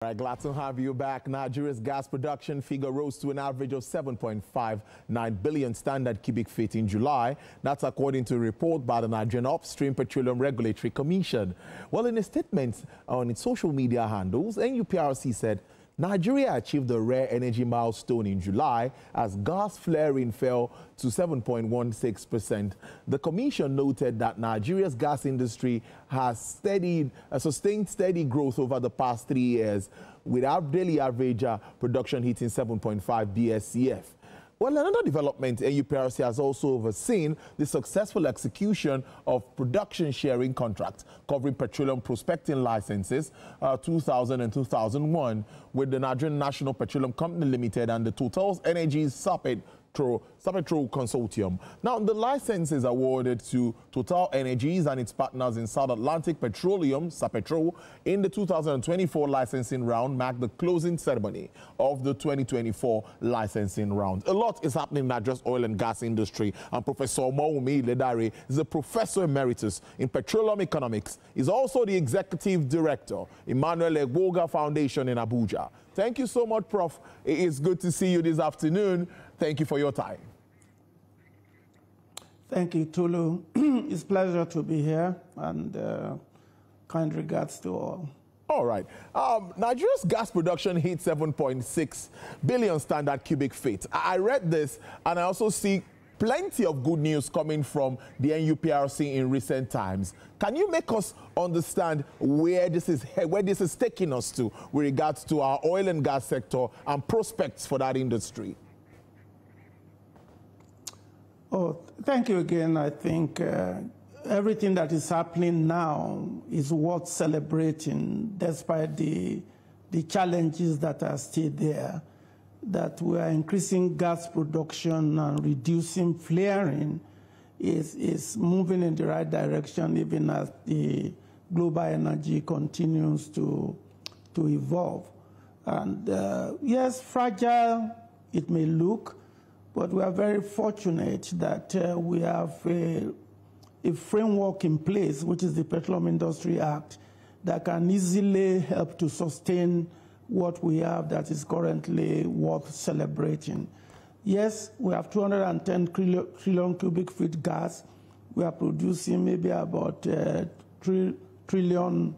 Right, glad to have you back. Nigeria's gas production figure rose to an average of 7.59 billion standard cubic feet in July. That's according to a report by the Nigerian Upstream Petroleum Regulatory Commission. Well, in a statement on its social media handles, NUPRC said Nigeria achieved a rare energy milestone in July as gas flaring fell to 7.16%. The commission noted that Nigeria's gas industry has sustained steady growth over the past 3 years, with our daily average production hitting 7.5 BSCF. Well, another development, NUPRC has also overseen the successful execution of production sharing contracts covering petroleum prospecting licenses 2000 and 2001 with the Nigerian National Petroleum Company Limited and the Total Energies Sapetro Consortium. Now, the license is awarded to Total Energies and its partners in South Atlantic Petroleum, Sapetro, in the 2024 licensing round, marked the closing ceremony of the 2024 licensing round. A lot is happening in Nigeria's oil and gas industry, and Professor Iledare is a professor emeritus in petroleum economics. He's also the executive director, Emmanuel Egwoga Foundation in Abuja. Thank you so much, Prof. It is good to see you this afternoon. Thank you for your time. Thank you, Tulu. It's a pleasure to be here, and kind regards to all. All right. Nigeria's gas production hit 7.6 billion standard cubic feet. I read this, and I also see plenty of good news coming from the NUPRC in recent times. Can you make us understand where this is taking us to with regards to our oil and gas sector and prospects for that industry? Oh, thank you again. I think everything that is happening now is worth celebrating, despite the challenges that are still there. That we are increasing gas production and reducing flaring is moving in the right direction, even as the global energy continues to evolve. And yes, fragile it may look, but we are very fortunate that we have a framework in place, which is the Petroleum Industry Act, that can easily help to sustain what we have that is currently worth celebrating. Yes, we have 210 trillion cubic feet gas. We are producing maybe about 3 trillion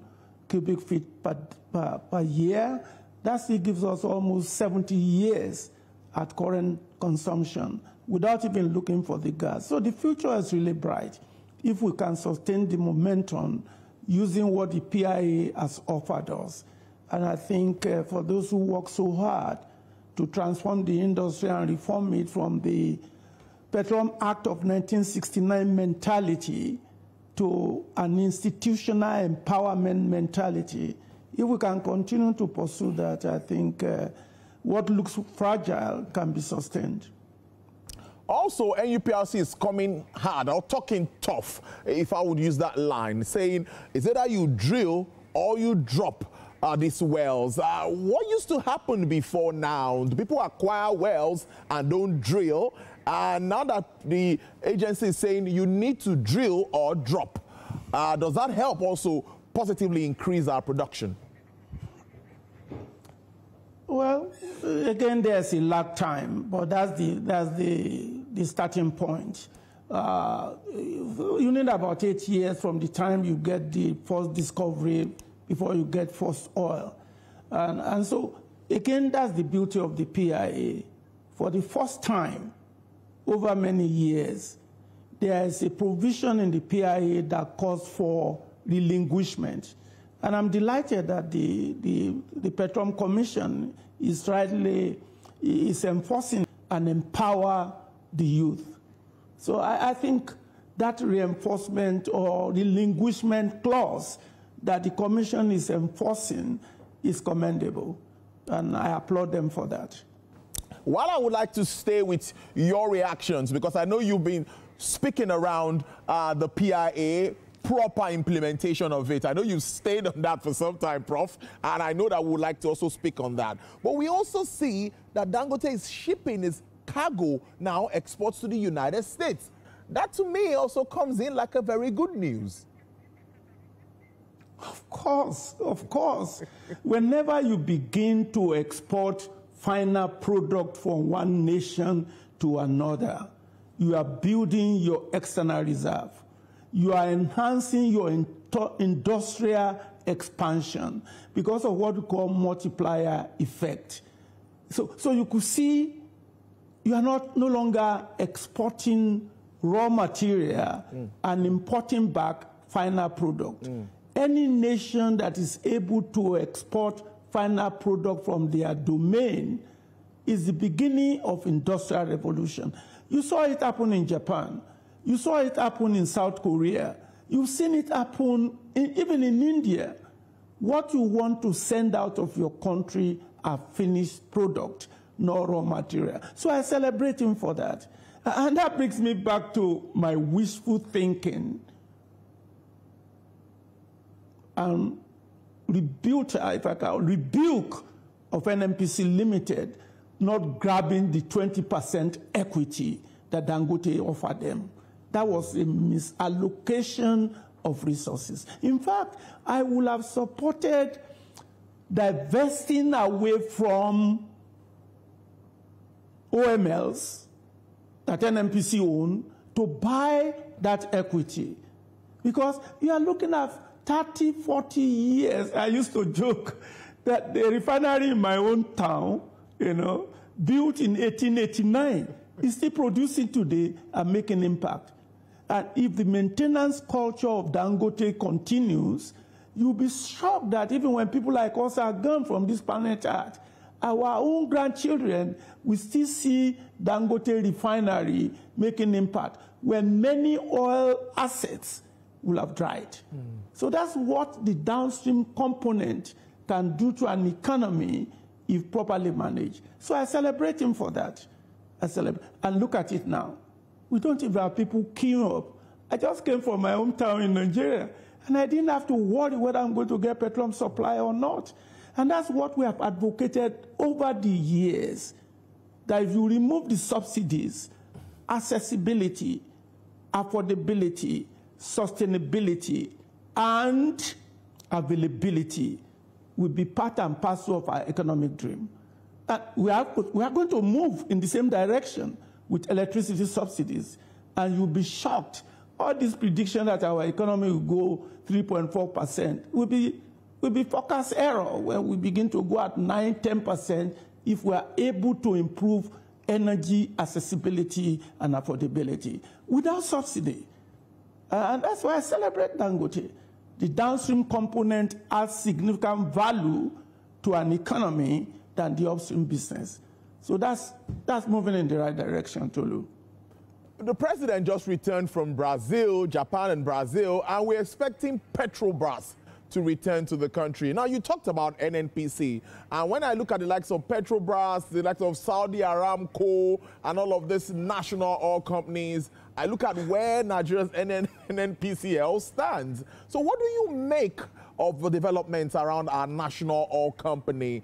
cubic feet per year. That still gives us almost 70 years at current consumption without even looking for the gas. So the future is really bright if we can sustain the momentum using what the PIA has offered us. And I think for those who work so hard to transform the industry and reform it from the Petroleum Act of 1969 mentality to an institutional empowerment mentality, if we can continue to pursue that, I think what looks fragile can be sustained. Also, NUPRC is coming hard or talking tough, if I would use that line, saying, is it that you drill or you drop these wells? What used to happen before now? Do people acquire wells and don't drill? And now that the agency is saying you need to drill or drop, does that help also positively increase our production? Well, again, there's a lag time, but that's the starting point. You need about 8 years from the time you get the first discovery before you get first oil. And so, again, that's the beauty of the PIA. For the first time over many years, there is a provision in the PIA that calls for relinquishment. And I'm delighted that the Petroleum Commission is enforcing and empower the youth. So I think that reinforcement or relinquishment clause that the Commission is enforcing is commendable, and I applaud them for that. While I would like to stay with your reactions, because I know you've been speaking around the PIA, proper implementation of it. I know you've stayed on that for some time, Prof, and I know that we would like to also speak on that. But we also see that Dangote is shipping its cargo now exports to the United States. That to me also comes in like a very good news. Of course, of course. Whenever you begin to export final product from one nation to another, you are building your external reserve. You are enhancing your industrial expansion because of what we call multiplier effect. So you could see you are no longer exporting raw material and importing back final product. Any nation that is able to export final product from their domain is the beginning of industrial revolution. You saw it happen in Japan. You saw it happen in South Korea. You've seen it happen even in India. What you want to send out of your country are finished product, not raw material. So I celebrate him for that. And that brings me back to my wishful thinking and rebuke of NNPC Limited not grabbing the 20% equity that Dangote offered them. That was a misallocation of resources. In fact, I would have supported divesting away from OMLs that NNPC own to buy that equity. Because you are looking at 30, 40 years. I used to joke that the refinery in my own town, built in 1889, is still producing today and making impact. And if the maintenance culture of Dangote continues, you'll be shocked that even when people like us are gone from this planet Earth, our own grandchildren will still see Dangote refinery making impact when many oil assets will have dried. So that's what the downstream component can do to an economy if properly managed. So I celebrate him for that. And look at it now. We don't even have people queuing up. I just came from my hometown in Nigeria, and I didn't have to worry whether I'm going to get petroleum supply or not. And that's what we have advocated over the years, that if you remove the subsidies, accessibility, affordability, sustainability, and availability will be part and parcel of our economic dream. And we are going to move in the same direction with electricity subsidies, and you'll be shocked. All this prediction that our economy will go 3.4% will be forecast error when we begin to go at 9, 10% if we are able to improve energy accessibility and affordability without subsidy. And that's why I celebrate Dangote. The downstream component adds significant value to an economy than the upstream business. So that's moving in the right direction, Tolu. The president just returned from Brazil, Japan and Brazil, and we're expecting Petrobras to return to the country. Now, you talked about NNPC, and when I look at the likes of Petrobras, the likes of Saudi Aramco, and all of these national oil companies, I look at where Nigeria's NNPCL stands. So what do you make of the developments around our national oil company?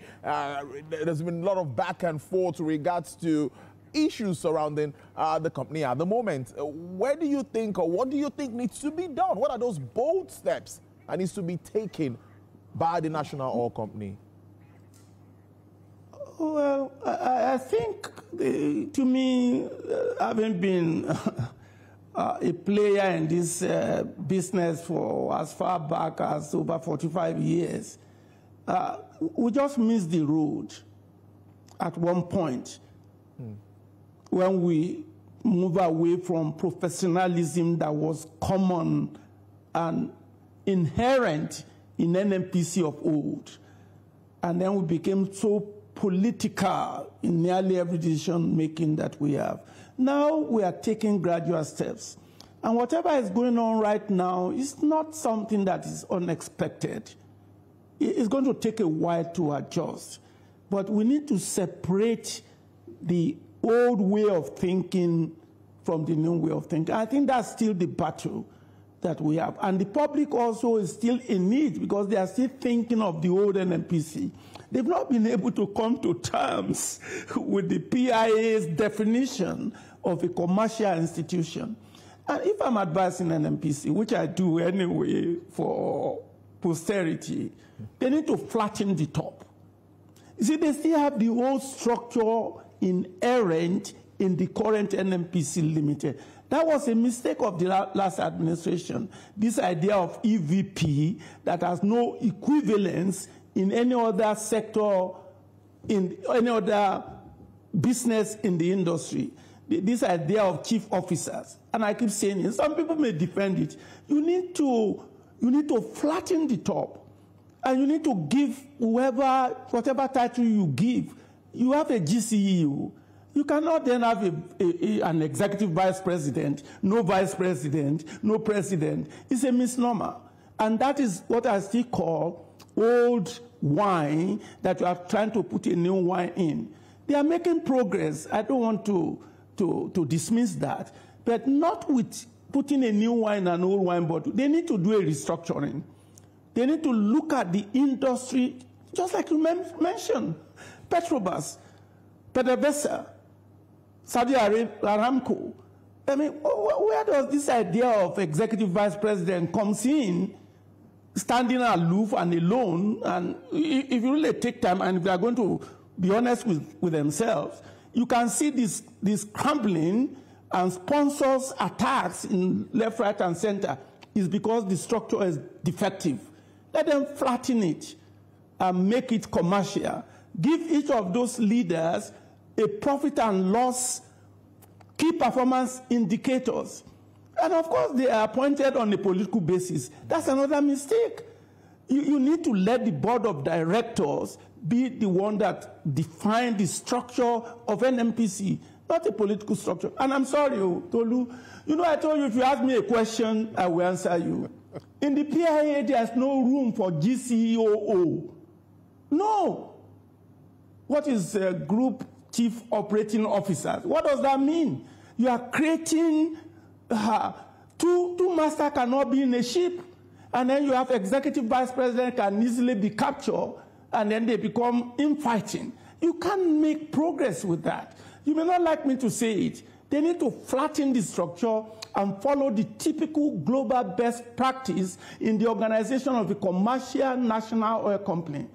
There's been a lot of back and forth with regards to issues surrounding the company at the moment. Where do you think, or what do you think needs to be done? What are those bold steps that needs to be taken by the national oil company? Well, I think, to me, having been a player in this business for as far back as over 45 years, we just missed the road at one point when we move away from professionalism that was common and inherent in NNPC of old. And then we became so political in nearly every decision-making that we have. Now we are taking gradual steps. And whatever is going on right now is not something that is unexpected. It's going to take a while to adjust. But we need to separate the old way of thinking from the new way of thinking. I think that's still the battle that we have. And the public also is still in need because they are still thinking of the old NNPC. They've not been able to come to terms with the PIA's definition of a commercial institution. And if I'm advising NNPC, which I do anyway for posterity, they need to flatten the top. You see, they still have the old structure inherent in the current NNPC Limited. That was a mistake of the last administration. This idea of EVP that has no equivalence in any other sector, in any other business in the industry. This idea of chief officers. And I keep saying it, some people may defend it. You need to flatten the top. And you need to give whatever title you give. You have a GCEO. You cannot then have an executive vice president, no vice president, no president. It's a misnomer. And that is what I still call old wine that you are trying to put a new wine in. They are making progress. I don't want to dismiss that. But not with putting a new wine in an old wine bottle. They need to do a restructuring. They need to look at the industry, just like you mentioned, Petrobras, PDVSA, Saudi Aramco. I mean, where does this idea of executive vice president comes in, standing aloof and alone? And if you really take time, and if they are going to be honest with themselves, you can see this crumbling and sponsors attacks in left, right, and center is because the structure is defective. Let them flatten it and make it commercial. Give each of those leaders a profit and loss, key performance indicators. And of course, they are appointed on a political basis. That's another mistake. You need to let the board of directors be the one that define the structure of NNPC, not a political structure. And I'm sorry, Tolu, you know, I told you if you ask me a question, I will answer you. In the PIA, there's no room for GCOO. No. What is Group Chief Operating Officers? What does that mean? You are creating two masters cannot be in a ship, and then you have executive vice president can easily be captured, and then they become infighting. You can't make progress with that. You may not like me to say it. They need to flatten the structure and follow the typical global best practice in the organization of a commercial national oil company.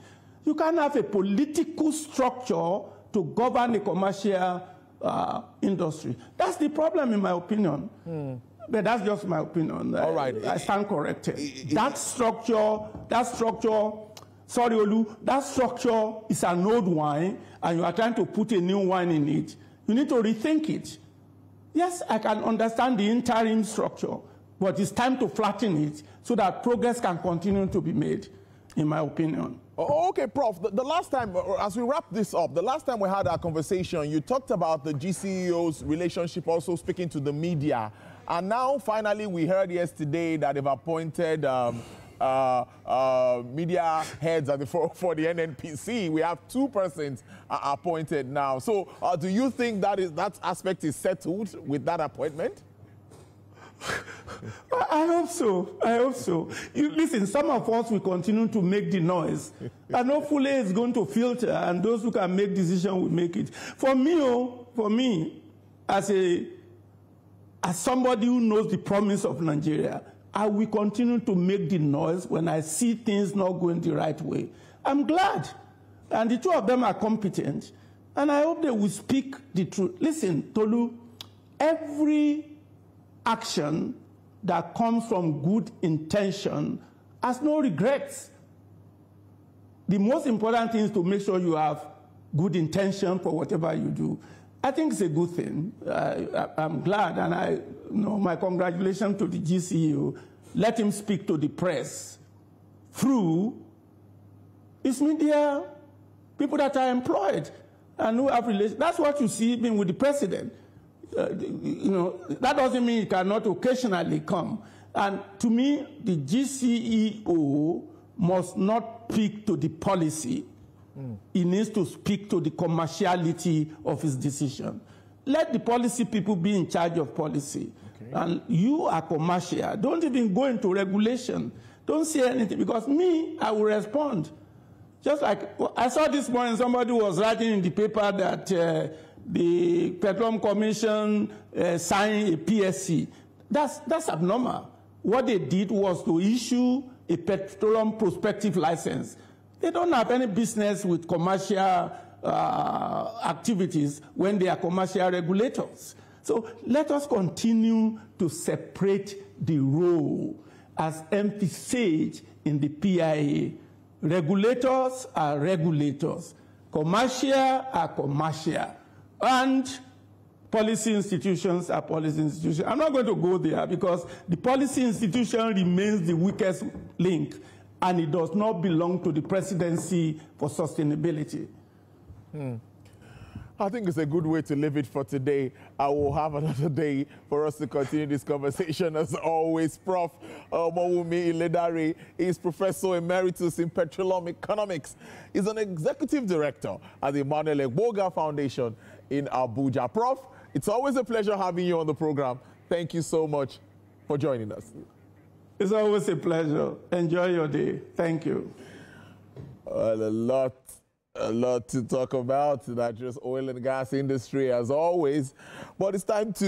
You can't have a political structure to govern a commercial industry. That's the problem, in my opinion. But that's just my opinion. All right. I stand corrected. That structure, sorry, Olu, that structure is an old wine, and you are trying to put a new wine in it. You need to rethink it. Yes, I can understand the interim structure, but it's time to flatten it so that progress can continue to be made, in my opinion. Okay, Prof, the last time, as we wrap this up, the last time we had our conversation, you talked about the GCEO's relationship also speaking to the media. And now, finally, we heard yesterday that they've appointed media heads for the NNPC. We have 2 persons appointed now. So do you think that aspect is settled with that appointment? I hope so. I hope so. Listen, some of us will continue to make the noise. And hopefully it's going to filter, and those who can make decisions will make it. For me, as somebody who knows the promise of Nigeria, I will continue to make the noise when I see things not going the right way. I'm glad. And the 2 of them are competent. And I hope they will speak the truth. Listen, Tolu, every action that comes from good intention has no regrets. The most important thing is to make sure you have good intention for whatever you do. I think it's a good thing. I'm glad, and my congratulations to the GCEO. Let him speak to the press through his media, people that are employed and who have relations. That's what you see even with the president. That doesn't mean he cannot occasionally come. And to me, the GCEO must not speak to the policy. He needs to speak to the commerciality of his decision. Let the policy people be in charge of policy. Okay. And you are commercial. Don't even go into regulation. Don't say anything, because I will respond. Just like I saw this morning, somebody was writing in the paper that the Petroleum Commission signed a PSC. That's abnormal. What they did was to issue a petroleum prospective license. They don't have any business with commercial activities when they are commercial regulators. So let us continue to separate the role as emphasized in the PIA. Regulators are regulators. Commercial are commercial. And policy institutions are policy institutions. I'm not going to go there because the policy institution remains the weakest link, and it does not belong to the presidency for sustainability. I think it's a good way to leave it for today. I will have another day for us to continue this conversation. As always, Prof. Omowumi Iledare is Professor Emeritus in Petroleum Economics. He's an Executive Director at the Emmanuel Egboga Foundation in Abuja. Prof, it's always a pleasure having you on the program. Thank you so much for joining us. It's always a pleasure. Enjoy your day. Thank you. Well, a lot to talk about, not just oil and gas industry as always, but it's time to